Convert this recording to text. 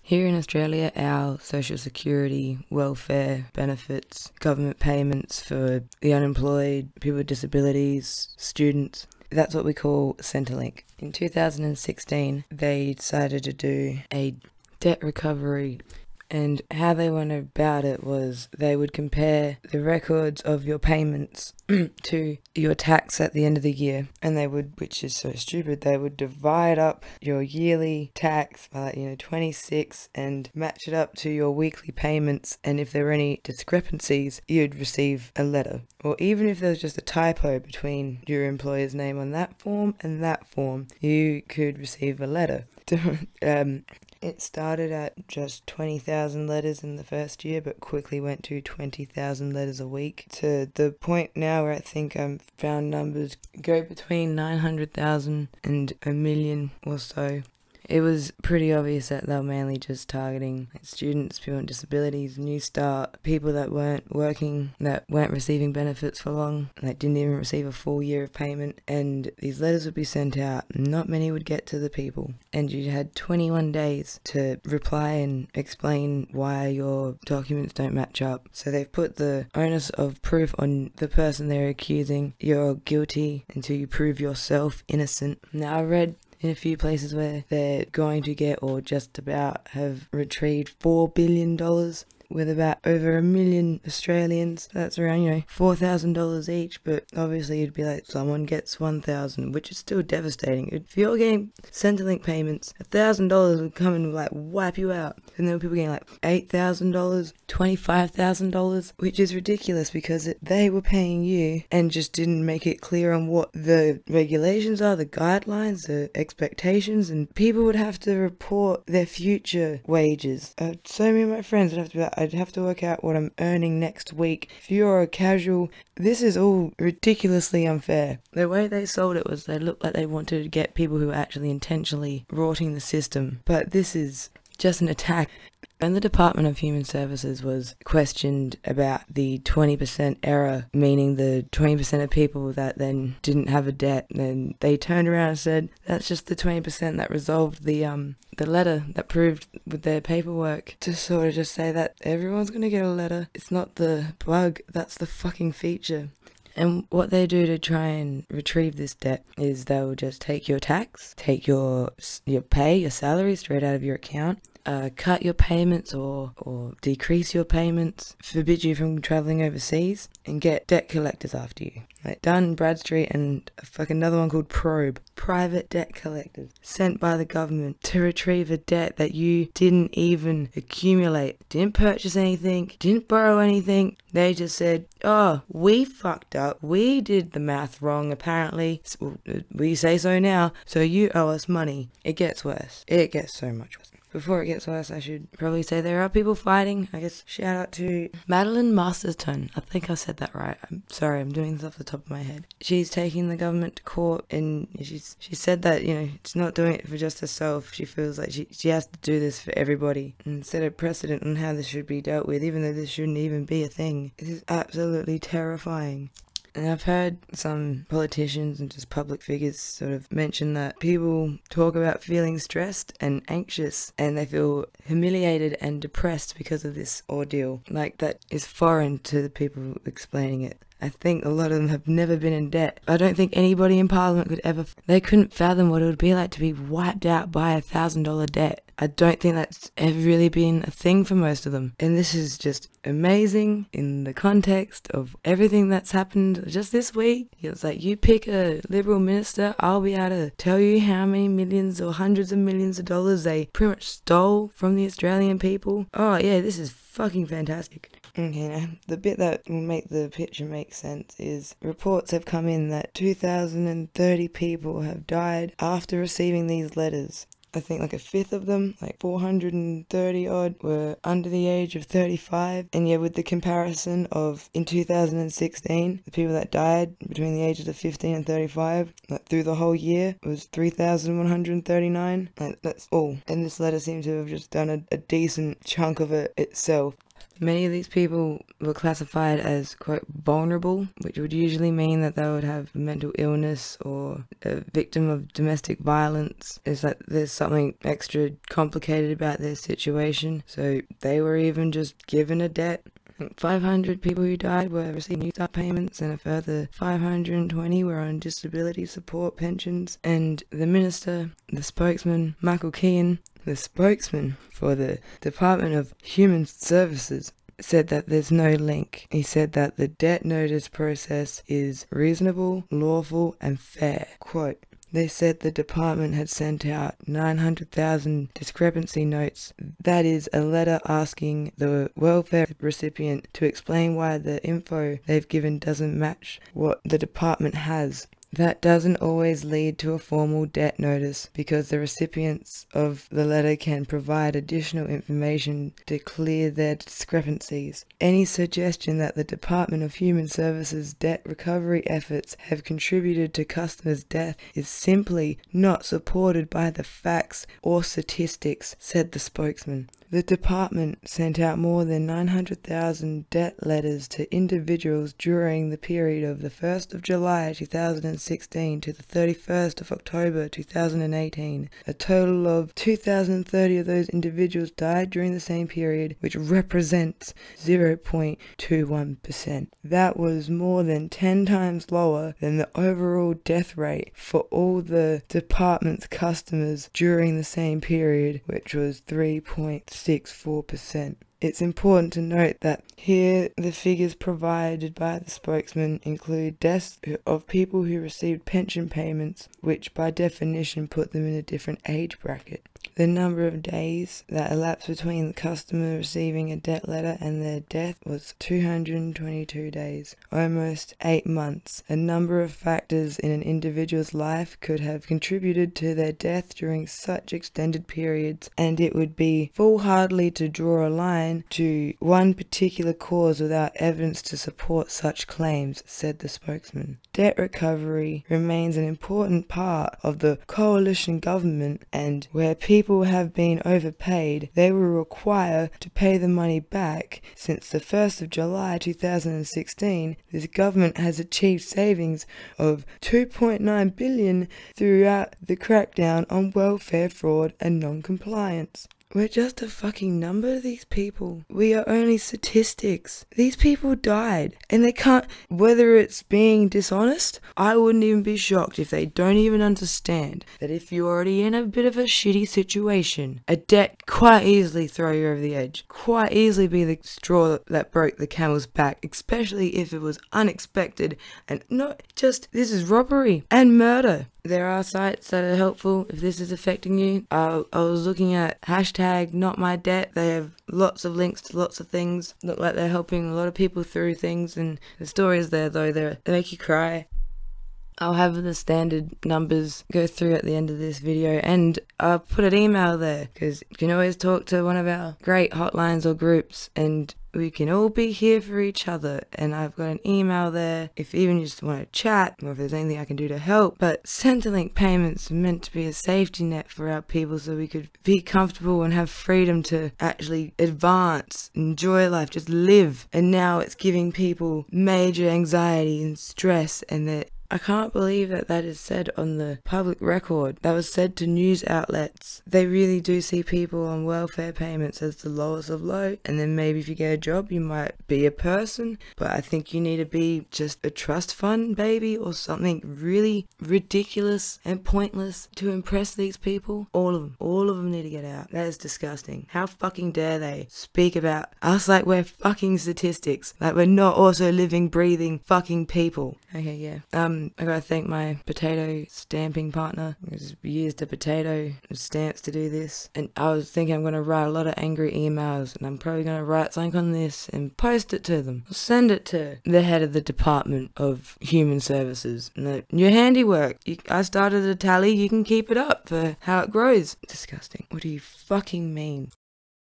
Here in Australia, our social security, welfare benefits, government payments for the unemployed, people with disabilities, students, that's what we call Centerlink. In 2016, they decided to do a debt recovery, and how they went about it was they would compare the records of your payments to your tax at the end of the year, and they would, which is so stupid, they would divide up your yearly tax by 26 and match it up to your weekly payments, and if there were any discrepancies, you'd receive a letter. Or even if there was just a typo between your employer's name on that form and that form, you could receive a letter. It started at just 20,000 letters in the first year, but quickly went to 20,000 letters a week, to the point now where I think I've found numbers go between 900,000 and a million or so. It was pretty obvious that they were mainly just targeting students, people with disabilities, New Start, people that weren't working, that weren't receiving benefits for long, that didn't even receive a full year of payment, and these letters would be sent out. Not many would get to the people, and you had 21 days to reply and explain why your documents don't match up. So they've put the onus of proof on the person they're accusing. You're guilty until you prove yourself innocent. Now, I read in a few places where they're going to get, or just about have retrieved $4 billion with about over 1 million Australians. That's around, $4,000 each, but obviously you'd be like, someone gets 1,000, which is still devastating. If you're getting Centerlink payments, $1,000 would come and wipe you out. And there were people getting $8,000, $25,000, which is ridiculous because they were paying you and just didn't make it clear on what the regulations are, the guidelines, the expectations, and people would have to report their future wages. So many of my friends would have to be like, I'd have to work out what I'm earning next week. If you're a casual, this is all ridiculously unfair. The way they sold it was they looked like they wanted to get people who were actually intentionally rorting the system. But this is just an attack. When the Department of Human Services was questioned about the 20% error, meaning the 20% of people that then didn't have a debt, then they turned around and said, that's just the 20% that resolved the letter that proved with their paperwork, to sort of just say that everyone's going to get a letter. It's not the bug, that's the fucking feature. And what they do to try and retrieve this debt is they'll just take your tax, take your pay, your salary straight out of your account, cut your payments or decrease your payments, forbid you from travelling overseas, and get debt collectors after you. Like Dun, Bradstreet, and another one called Probe. Private debt collectors sent by the government to retrieve a debt that you didn't even accumulate, didn't purchase anything, didn't borrow anything. They just said, oh, we fucked up, we did the math wrong apparently, we say so now, so you owe us money. It gets worse. It gets so much worse. Before it gets worse, I should probably say there are people fighting. I guess shout out to Madeline Masterton. I think I said that right. I'm sorry, I'm doing this off the top of my head. She's taking the government to court, and she said that, it's not doing it for just herself. She feels like she has to do this for everybody and set a precedent on how this should be dealt with, even though this shouldn't even be a thing. This is absolutely terrifying. And I've heard some politicians and just public figures sort of mention that people talk about feeling stressed and anxious, and they feel humiliated and depressed because of this ordeal. Like, that is foreign to the people explaining it. I think a lot of them have never been in debt. I don't think anybody in Parliament they couldn't fathom what it would be like to be wiped out by a $1,000 debt. I don't think that's ever really been a thing for most of them. And this is just amazing in the context of everything that's happened just this week. It's like, you pick a Liberal minister, I'll be able to tell you how many millions or hundreds of millions of dollars they pretty much stole from the Australian people. Oh yeah, this is fucking fantastic. Okay, now, the bit that will make the picture make sense is reports have come in that 2,030 people have died after receiving these letters. I think like a fifth of them, like 430 odd, were under the age of 35. And yeah, with the comparison of in 2016, the people that died between the ages of 15 and 35, like through the whole year, was 3,139. Like, that's all. And this letter seems to have just done a decent chunk of it itself. Many of these people were classified as, quote, vulnerable, which would usually mean that they would have mental illness or a victim of domestic violence. It's like there's something extra complicated about their situation. So they were even just given a debt. 500 people who died were receiving New Start payments, and a further 520 were on disability support pensions. And the minister, the spokesman, Michael Keane, the spokesman for the Department of Human Services, said that there's no link. He said that the debt notice process is reasonable, lawful, and fair. Quote, they said the department had sent out 900,000 discrepancy notes. That is a letter asking the welfare recipient to explain why the info they've given doesn't match what the department has. That doesn't always lead to a formal debt notice because the recipients of the letter can provide additional information to clear their discrepancies. Any suggestion that the Department of Human Services debt recovery efforts have contributed to customers' death is simply not supported by the facts or statistics, said the spokesman. The department sent out more than 900,000 debt letters to individuals during the period of the 1st of July 2016 to the 31st of October 2018. A total of 2,030 of those individuals died during the same period, which represents 0.21%. That was more than 10 times lower than the overall death rate for all the department's customers during the same period, which was 3.64%. It's important to note that here the figures provided by the spokesman include deaths of people who received pension payments, which by definition put them in a different age bracket. The number of days that elapsed between the customer receiving a debt letter and their death was 222 days, almost 8 months. A number of factors in an individual's life could have contributed to their death during such extended periods, and it would be foolhardy to draw a line to one particular cause without evidence to support such claims, said the spokesman. Debt recovery remains an important part of the coalition government, and where people have been overpaid, they will require to pay the money back. Since the 1st of July 2016, this government has achieved savings of $2.9 billion throughout the crackdown on welfare fraud and non-compliance. We're just a fucking number to these people. We are only statistics. These people died, and they can't, whether it's being dishonest, I wouldn't even be shocked if they don't even understand that if you're already in a bit of a shitty situation, a debt quite easily throw you over the edge, quite easily be the straw that broke the camel's back, especially if it was unexpected and not just, this is robbery and murder. There are sites that are helpful if this is affecting you. I was looking at hashtag NotMyDebt. They have lots of links to lots of things. Look like they're helping a lot of people through things, and the stories there though, they make you cry. I'll have the standard numbers go through at the end of this video, and I'll put an email there because you can always talk to one of our great hotlines or groups, and we can all be here for each other. And I've got an email there if even you just want to chat or if there's anything I can do to help. But Centerlink payments are meant to be a safety net for our people so we could be comfortable and have freedom to actually advance, enjoy life, just live. And now it's giving people major anxiety and stress, and that I can't believe that that is said on the public record. That was said to news outlets. They really do see people on welfare payments as the lowest of low, and then maybe if you get a job you might be a person, but I think you need to be just a trust fund baby or something really ridiculous and pointless to impress these people. All of them need to get out. That is disgusting. How fucking dare they speak about us like we're fucking statistics, like we're not also living, breathing fucking people. Okay, yeah. I gotta thank my potato stamping partner. I just used a potato stamps to do this. And I was thinking I'm gonna write a lot of angry emails, and I'm probably gonna write something on this and post it to them. I'll send it to the head of the Department of Human Services. And your handiwork. I started a tally, you can keep it up for how it grows. Disgusting. What do you fucking mean?